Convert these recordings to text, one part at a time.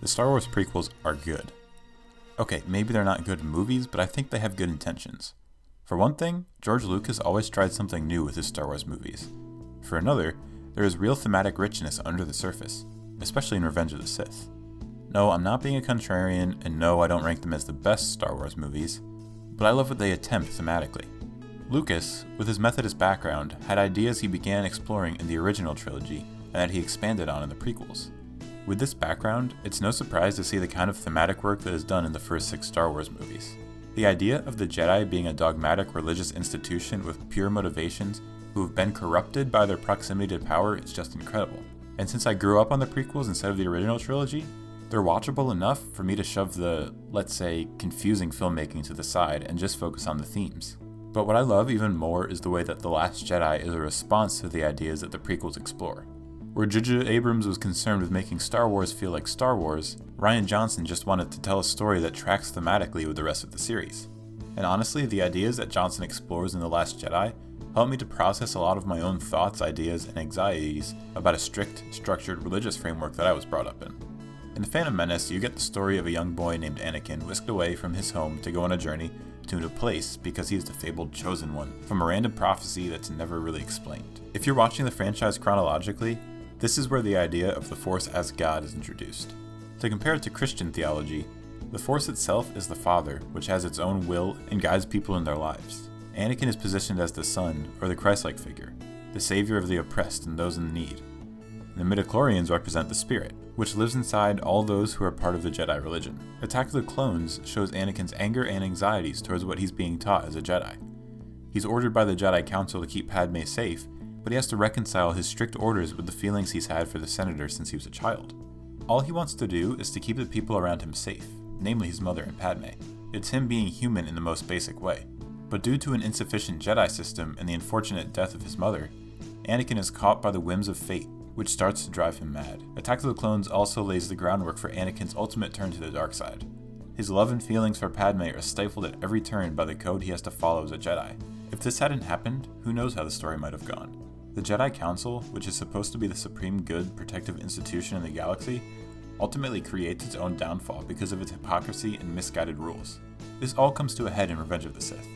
The Star Wars prequels are good. Okay, maybe they're not good movies, but I think they have good intentions. For one thing, George Lucas always tried something new with his Star Wars movies. For another, there is real thematic richness under the surface, especially in Revenge of the Sith. No, I'm not being a contrarian, and no, I don't rank them as the best Star Wars movies, but I love what they attempt thematically. Lucas, with his Methodist background, had ideas he began exploring in the original trilogy and that he expanded on in the prequels. With this background, it's no surprise to see the kind of thematic work that is done in the first 6 Star Wars movies. The idea of the Jedi being a dogmatic religious institution with pure motivations who have been corrupted by their proximity to power is just incredible. And since I grew up on the prequels instead of the original trilogy, they're watchable enough for me to shove the, let's say, confusing filmmaking to the side and just focus on the themes. But what I love even more is the way that The Last Jedi is a response to the ideas that the prequels explore. Where J.J. Abrams was concerned with making Star Wars feel like Star Wars, Rian Johnson just wanted to tell a story that tracks thematically with the rest of the series. And honestly, the ideas that Johnson explores in The Last Jedi helped me to process a lot of my own thoughts, ideas, and anxieties about a strict, structured religious framework that I was brought up in. In The Phantom Menace, you get the story of a young boy named Anakin whisked away from his home to go on a journey to a place because he is the fabled Chosen One, from a random prophecy that's never really explained. If you're watching the franchise chronologically, this is where the idea of the Force as God is introduced. To compare it to Christian theology, the Force itself is the Father, which has its own will and guides people in their lives. Anakin is positioned as the Son, or the Christ-like figure, the savior of the oppressed and those in need. The midichlorians represent the Spirit, which lives inside all those who are part of the Jedi religion. Attack of the Clones shows Anakin's anger and anxieties towards what he's being taught as a Jedi. He's ordered by the Jedi Council to keep Padme safe, but he has to reconcile his strict orders with the feelings he's had for the Senator since he was a child. All he wants to do is to keep the people around him safe, namely his mother and Padme. It's him being human in the most basic way. But due to an insufficient Jedi system and the unfortunate death of his mother, Anakin is caught by the whims of fate, which starts to drive him mad. Attack of the Clones also lays the groundwork for Anakin's ultimate turn to the dark side. His love and feelings for Padme are stifled at every turn by the code he has to follow as a Jedi. If this hadn't happened, who knows how the story might have gone. The Jedi Council, which is supposed to be the supreme good, protective institution in the galaxy, ultimately creates its own downfall because of its hypocrisy and misguided rules. This all comes to a head in Revenge of the Sith.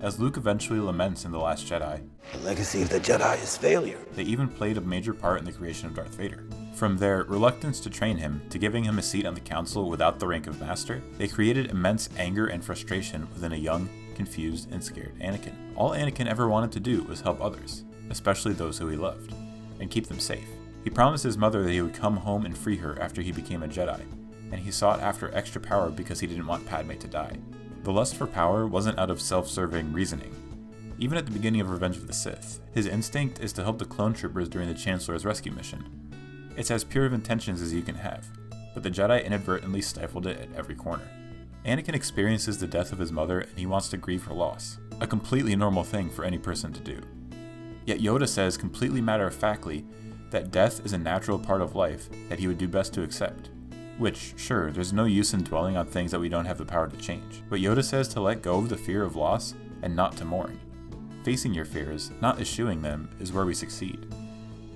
As Luke eventually laments in The Last Jedi, "The legacy of the Jedi is failure." They even played a major part in the creation of Darth Vader. From their reluctance to train him to giving him a seat on the council without the rank of master, they created immense anger and frustration within a young, confused, and scared Anakin. All Anakin ever wanted to do was help others, especially those who he loved, and keep them safe. He promised his mother that he would come home and free her after he became a Jedi, and he sought after extra power because he didn't want Padme to die. The lust for power wasn't out of self-serving reasoning. Even at the beginning of Revenge of the Sith, his instinct is to help the clone troopers during the Chancellor's rescue mission. It's as pure of intentions as you can have, but the Jedi inadvertently stifled it at every corner. Anakin experiences the death of his mother and he wants to grieve her loss, a completely normal thing for any person to do. Yet Yoda says completely matter-of-factly that death is a natural part of life that he would do best to accept. Which, sure, there's no use in dwelling on things that we don't have the power to change. But Yoda says to let go of the fear of loss and not to mourn. Facing your fears, not eschewing them, is where we succeed.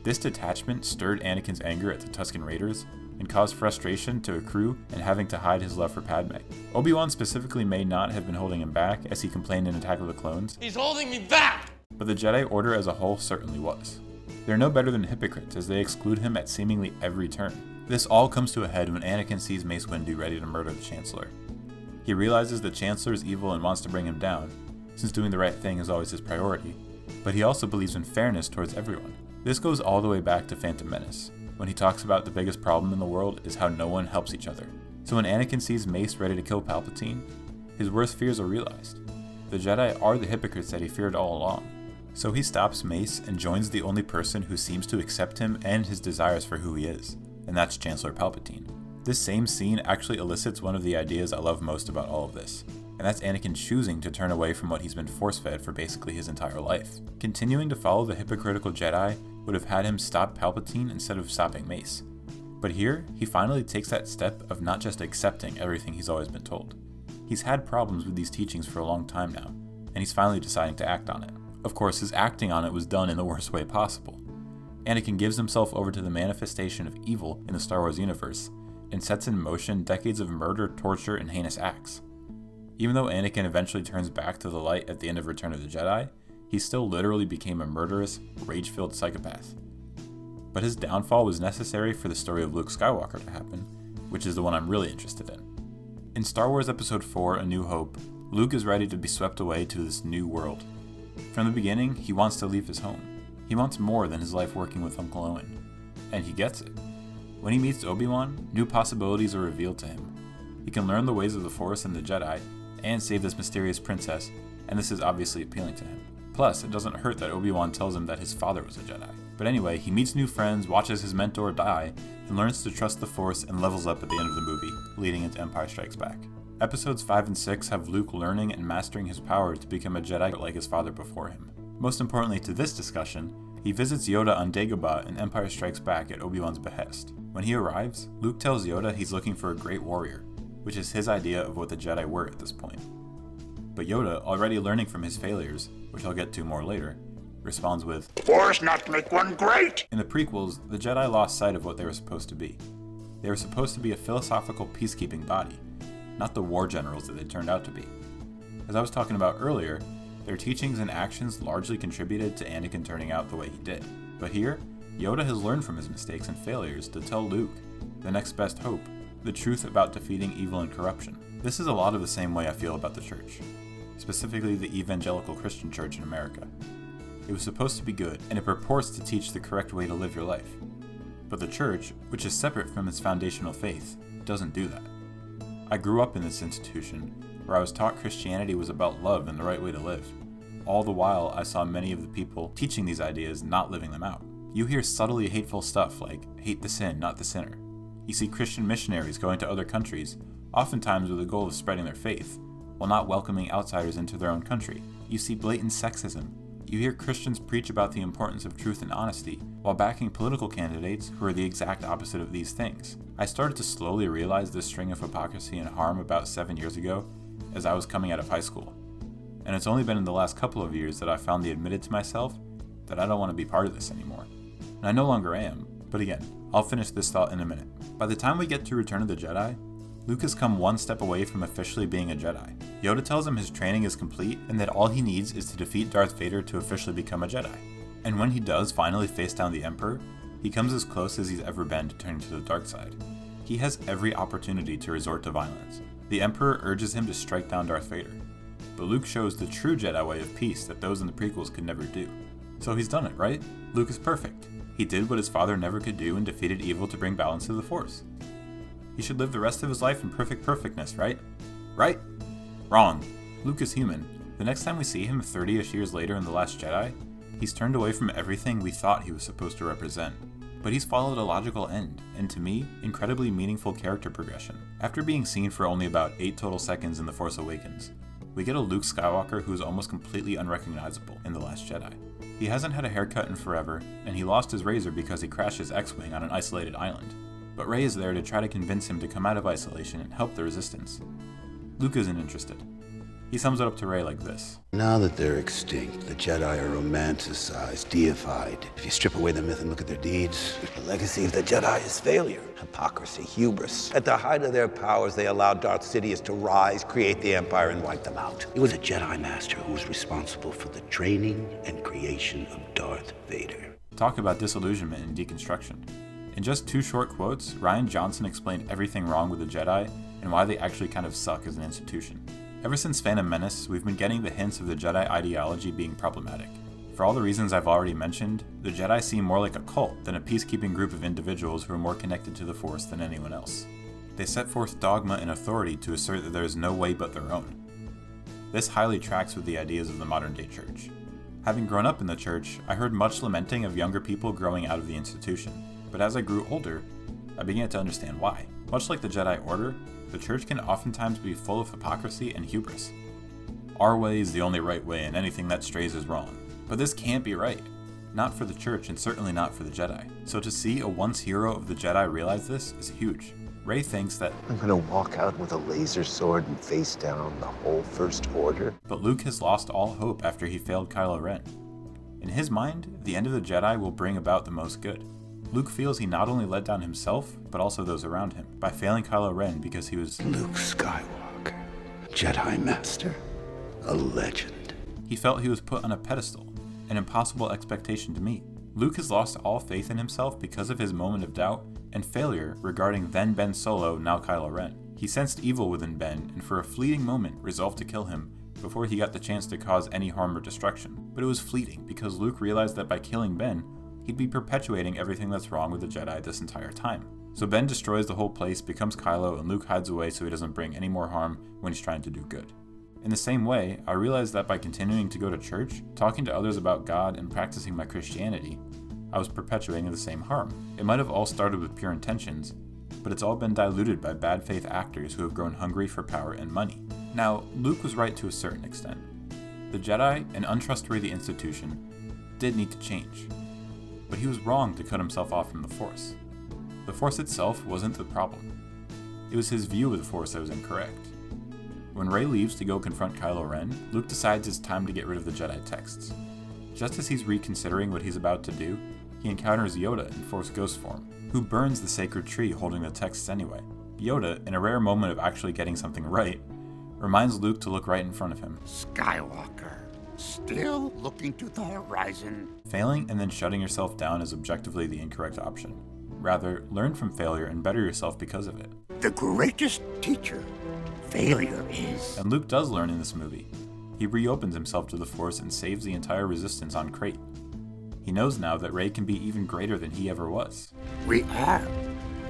This detachment stirred Anakin's anger at the Tusken Raiders and caused frustration to accrue and having to hide his love for Padme. Obi-Wan specifically may not have been holding him back as he complained in Attack of the Clones. "He's holding me back!" But the Jedi Order as a whole certainly was. They're no better than hypocrites as they exclude him at seemingly every turn. This all comes to a head when Anakin sees Mace Windu ready to murder the Chancellor. He realizes the Chancellor is evil and wants to bring him down, since doing the right thing is always his priority, but he also believes in fairness towards everyone. This goes all the way back to Phantom Menace, when he talks about the biggest problem in the world is how no one helps each other. So when Anakin sees Mace ready to kill Palpatine, his worst fears are realized. The Jedi are the hypocrites that he feared all along. So he stops Mace and joins the only person who seems to accept him and his desires for who he is, and that's Chancellor Palpatine. This same scene actually elicits one of the ideas I love most about all of this, and that's Anakin choosing to turn away from what he's been force-fed for basically his entire life. Continuing to follow the hypocritical Jedi would have had him stop Palpatine instead of stopping Mace. But here, he finally takes that step of not just accepting everything he's always been told. He's had problems with these teachings for a long time now, and he's finally deciding to act on it. Of course, his acting on it was done in the worst way possible. Anakin gives himself over to the manifestation of evil in the Star Wars universe, and sets in motion decades of murder, torture, and heinous acts. Even though Anakin eventually turns back to the light at the end of Return of the Jedi, he still literally became a murderous, rage-filled psychopath. But his downfall was necessary for the story of Luke Skywalker to happen, which is the one I'm really interested in. In Star Wars Episode 4, A New Hope, Luke is ready to be swept away to this new world. From the beginning, he wants to leave his home. He wants more than his life working with Uncle Owen. And he gets it. When he meets Obi-Wan, new possibilities are revealed to him. He can learn the ways of the Force and the Jedi, and save this mysterious princess, and this is obviously appealing to him. Plus, it doesn't hurt that Obi-Wan tells him that his father was a Jedi. But anyway, he meets new friends, watches his mentor die, and learns to trust the Force and levels up at the end of the movie, leading into Empire Strikes Back. Episodes 5 and 6 have Luke learning and mastering his power to become a Jedi like his father before him. Most importantly to this discussion, he visits Yoda on Dagobah in Empire Strikes Back at Obi-Wan's behest. When he arrives, Luke tells Yoda he's looking for a great warrior, which is his idea of what the Jedi were at this point. But Yoda, already learning from his failures, which I'll get to more later, responds with, "Force not make one great!" In the prequels, the Jedi lost sight of what they were supposed to be. They were supposed to be a philosophical peacekeeping body, not the war generals that they turned out to be. As I was talking about earlier, their teachings and actions largely contributed to Anakin turning out the way he did. But here, Yoda has learned from his mistakes and failures to tell Luke, the next best hope, the truth about defeating evil and corruption. This is a lot of the same way I feel about the church, specifically the evangelical Christian church in America. It was supposed to be good, and it purports to teach the correct way to live your life. But the church, which is separate from its foundational faith, doesn't do that. I grew up in this institution, where I was taught Christianity was about love and the right way to live. All the while, I saw many of the people teaching these ideas not living them out. You hear subtly hateful stuff like, hate the sin, not the sinner. You see Christian missionaries going to other countries, oftentimes with the goal of spreading their faith, while not welcoming outsiders into their own country. You see blatant sexism. You hear Christians preach about the importance of truth and honesty, while backing political candidates who are the exact opposite of these things. I started to slowly realize this string of hypocrisy and harm about 7 years ago, as I was coming out of high school. And it's only been in the last couple of years that I finally admitted to myself that I don't want to be part of this anymore. And I no longer am, but again, I'll finish this thought in a minute. By the time we get to Return of the Jedi, Luke has come one step away from officially being a Jedi. Yoda tells him his training is complete and that all he needs is to defeat Darth Vader to officially become a Jedi. And when he does finally face down the Emperor, he comes as close as he's ever been to turning to the dark side. He has every opportunity to resort to violence. The Emperor urges him to strike down Darth Vader, but Luke shows the true Jedi way of peace that those in the prequels could never do. So he's done it, right? Luke is perfect. He did what his father never could do and defeated evil to bring balance to the Force. He should live the rest of his life in perfectness, right? Right? Wrong. Luke is human. The next time we see him 30-ish years later in The Last Jedi, he's turned away from everything we thought he was supposed to represent. But he's followed a logical end, and to me, incredibly meaningful character progression. After being seen for only about 8 total seconds in The Force Awakens, we get a Luke Skywalker who is almost completely unrecognizable in The Last Jedi. He hasn't had a haircut in forever, and he lost his razor because he crashed his X-Wing on an isolated island. But Rey is there to try to convince him to come out of isolation and help the Resistance. Luke isn't interested. He sums it up to Rey like this. Now that they're extinct, the Jedi are romanticized, deified. If you strip away the myth and look at their deeds, the legacy of the Jedi is failure, hypocrisy, hubris. At the height of their powers, they allowed Darth Sidious to rise, create the Empire, and wipe them out. It was a Jedi Master who was responsible for the training and creation of Darth Vader. Talk about disillusionment and deconstruction. In just 2 short quotes, Rian Johnson explained everything wrong with the Jedi and why they actually kind of suck as an institution. Ever since Phantom Menace, we've been getting the hints of the Jedi ideology being problematic. For all the reasons I've already mentioned, the Jedi seem more like a cult than a peacekeeping group of individuals who are more connected to the Force than anyone else. They set forth dogma and authority to assert that there is no way but their own. This highly tracks with the ideas of the modern-day church. Having grown up in the church, I heard much lamenting of younger people growing out of the institution, but as I grew older, I began to understand why. Much like the Jedi Order, the church can oftentimes be full of hypocrisy and hubris. Our way is the only right way, and anything that strays is wrong. But this can't be right. Not for the church, and certainly not for the Jedi. So to see a once hero of the Jedi realize this is huge. Rey thinks that I'm gonna walk out with a laser sword and face down the whole First Order. But Luke has lost all hope after he failed Kylo Ren. In his mind, the end of the Jedi will bring about the most good. Luke feels he not only let down himself, but also those around him, by failing Kylo Ren because he was Luke Skywalker, Jedi Master, a legend. He felt he was put on a pedestal, an impossible expectation to meet. Luke has lost all faith in himself because of his moment of doubt and failure regarding then Ben Solo, now Kylo Ren. He sensed evil within Ben and for a fleeting moment resolved to kill him before he got the chance to cause any harm or destruction. But it was fleeting because Luke realized that by killing Ben, he'd be perpetuating everything that's wrong with the Jedi this entire time. So Ben destroys the whole place, becomes Kylo, and Luke hides away so he doesn't bring any more harm when he's trying to do good. In the same way, I realized that by continuing to go to church, talking to others about God, and practicing my Christianity, I was perpetuating the same harm. It might have all started with pure intentions, but it's all been diluted by bad faith actors who have grown hungry for power and money. Now, Luke was right to a certain extent. The Jedi, an untrustworthy institution, did need to change. But he was wrong to cut himself off from the Force. The Force itself wasn't the problem. It was his view of the Force that was incorrect. When Rey leaves to go confront Kylo Ren, Luke decides it's time to get rid of the Jedi texts. Just as he's reconsidering what he's about to do, he encounters Yoda in Force Ghost form, who burns the sacred tree holding the texts anyway. Yoda, in a rare moment of actually getting something right, reminds Luke to look right in front of him. Skywalker, still looking to the horizon. Failing and then shutting yourself down is objectively the incorrect option. Rather, learn from failure and better yourself because of it. The greatest teacher failure is. And Luke does learn in this movie. He reopens himself to the Force and saves the entire Resistance on Crate. He knows now that Rey can be even greater than he ever was. We are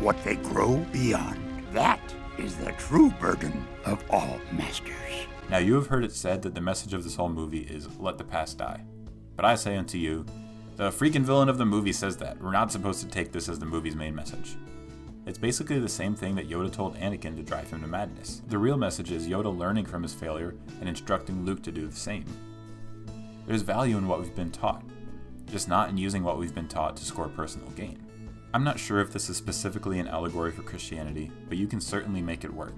what they grow beyond. That is the true burden of all masters. Now you have heard it said that the message of this whole movie is, let the past die. But I say unto you, the freaking villain of the movie says that. We're not supposed to take this as the movie's main message. It's basically the same thing that Yoda told Anakin to drive him to madness. The real message is Yoda learning from his failure and instructing Luke to do the same. There's value in what we've been taught, just not in using what we've been taught to score personal gain. I'm not sure if this is specifically an allegory for Christianity, but you can certainly make it work.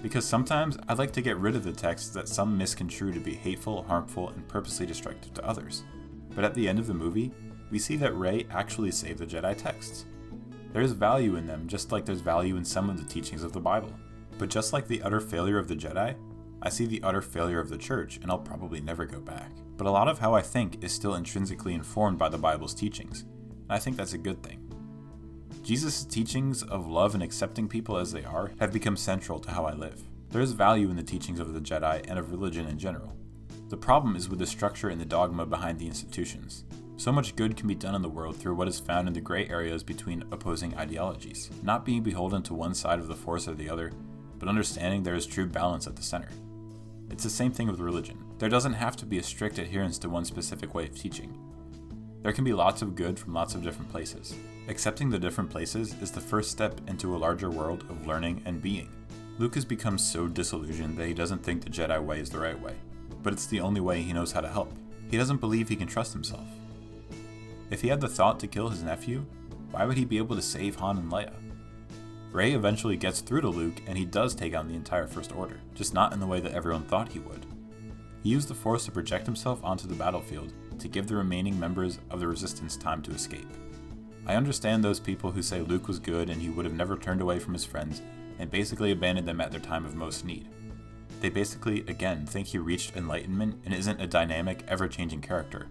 Because sometimes I'd like to get rid of the texts that some misconstrue to be hateful, harmful, and purposely destructive to others. But at the end of the movie, we see that Rey actually saved the Jedi texts. There is value in them, just like there's value in some of the teachings of the Bible. But just like the utter failure of the Jedi, I see the utter failure of the Church, and I'll probably never go back. But a lot of how I think is still intrinsically informed by the Bible's teachings, and I think that's a good thing. Jesus' teachings of love and accepting people as they are have become central to how I live. There is value in the teachings of the Jedi and of religion in general. The problem is with the structure and the dogma behind the institutions. So much good can be done in the world through what is found in the gray areas between opposing ideologies, not being beholden to one side of the Force or the other, but understanding there is true balance at the center. It's the same thing with religion. There doesn't have to be a strict adherence to one specific way of teaching. There can be lots of good from lots of different places. Accepting the different places is the first step into a larger world of learning and being. Luke has become so disillusioned that he doesn't think the Jedi way is the right way, but it's the only way he knows how to help. He doesn't believe he can trust himself. If he had the thought to kill his nephew, why would he be able to save Han and Leia? Rey eventually gets through to Luke and he does take on the entire First Order, just not in the way that everyone thought he would. He used the Force to project himself onto the battlefield to give the remaining members of the Resistance time to escape. I understand those people who say Luke was good and he would have never turned away from his friends and basically abandoned them at their time of most need. They basically, again, think he reached enlightenment and isn't a dynamic, ever-changing character.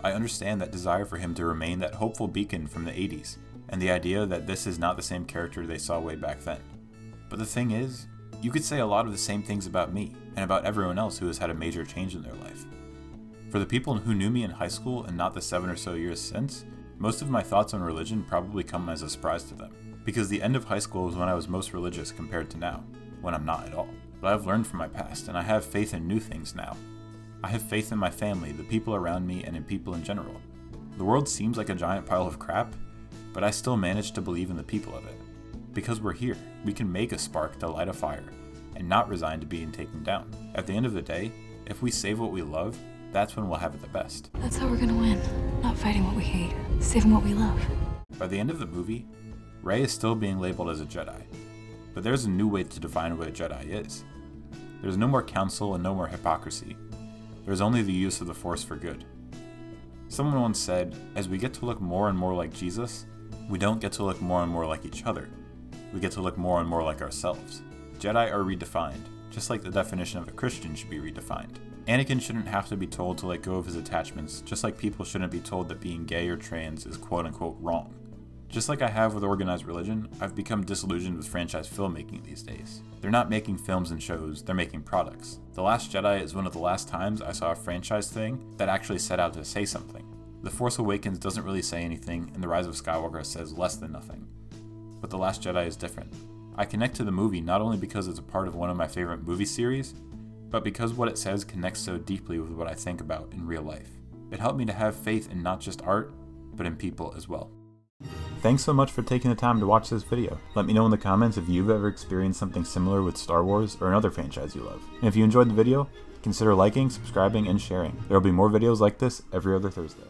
I understand that desire for him to remain that hopeful beacon from the 80s, and the idea that this is not the same character they saw way back then. But the thing is, you could say a lot of the same things about me, and about everyone else who has had a major change in their life. For the people who knew me in high school and not the 7 or so years since, most of my thoughts on religion probably come as a surprise to them, because the end of high school was when I was most religious compared to now, when I'm not at all. But I've learned from my past, and I have faith in new things now. I have faith in my family, the people around me, and in people in general. The world seems like a giant pile of crap, but I still manage to believe in the people of it. Because we're here, we can make a spark to light a fire, and not resign to being taken down. At the end of the day, if we save what we love, that's when we'll have it the best. That's how we're gonna win. Not fighting what we hate, saving what we love. By the end of the movie, Rey is still being labeled as a Jedi, but there's a new way to define what a Jedi is. There's no more counsel and no more hypocrisy. There's only the use of the Force for good. Someone once said, as we get to look more and more like Jesus, We don't get to look more and more like each other. We get to look more and more like ourselves. Jedi are redefined, just like the definition of a Christian should be redefined. Anakin shouldn't have to be told to let go of his attachments, just like people shouldn't be told that being gay or trans is quote-unquote wrong. Just like I have with organized religion, I've become disillusioned with franchise filmmaking these days. They're not making films and shows, they're making products. The Last Jedi is one of the last times I saw a franchise thing that actually set out to say something. The Force Awakens doesn't really say anything, and The Rise of Skywalker says less than nothing. But The Last Jedi is different. I connect to the movie not only because it's a part of one of my favorite movie series, but because what it says connects so deeply with what I think about in real life. It helped me to have faith in not just art, but in people as well. Thanks so much for taking the time to watch this video. Let me know in the comments if you've ever experienced something similar with Star Wars or another franchise you love. And if you enjoyed the video, consider liking, subscribing, and sharing. There will be more videos like this every other Thursday.